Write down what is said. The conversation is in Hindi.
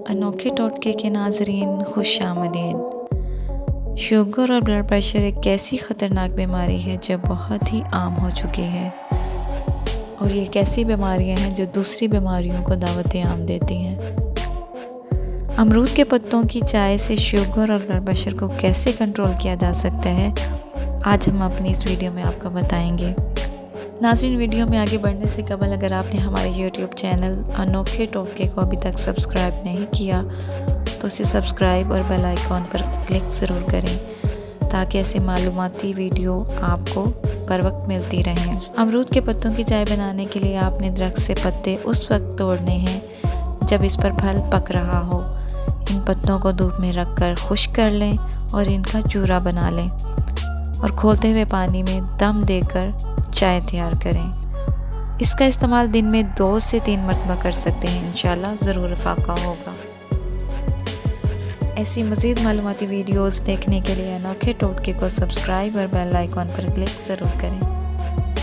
अनोखे टोटके के नाज़रीन खुश आमदीद। शुगर और ब्लड प्रेशर एक ऐसी ख़तरनाक बीमारी है जो बहुत ही आम हो चुकी है और ये एक ऐसी बीमारियाँ हैं जो दूसरी बीमारियों को दावत आम देती हैं। अमरूद के पत्तों की चाय से शुगर और ब्लड प्रेशर को कैसे कंट्रोल किया जा सकता है, आज हम अपनी इस वीडियो में आपको बताएंगे। नाज़रीन, वीडियो में आगे बढ़ने से कबल अगर आपने हमारे YouTube चैनल अनोखे टोटके को अभी तक सब्सक्राइब नहीं किया तो उसे सब्सक्राइब और बेल आइकॉन पर क्लिक ज़रूर करें ताकि ऐसे मालूमाती वीडियो आपको बर वक्त मिलती रहें। अमरूद के पत्तों की चाय बनाने के लिए आपने दरख्त से पत्ते उस वक्त तोड़ने हैं जब इस पर फल पक रहा हो। इन पत्तों को धूप में रख कर खुश्क कर लें और इनका चूरा बना लें और खोलते हुए पानी में दम देकर चाय तैयार करें। इसका इस्तेमाल दिन में 2 से 3 मरतबा कर सकते हैं। इंशाल्लाह ज़रूर फ़ायदा होगा। ऐसी मज़ीद मालूमाती वीडियोज़ देखने के लिए अनोखे टोटके को सब्सक्राइब और बेल आइकॉन पर क्लिक ज़रूर करें।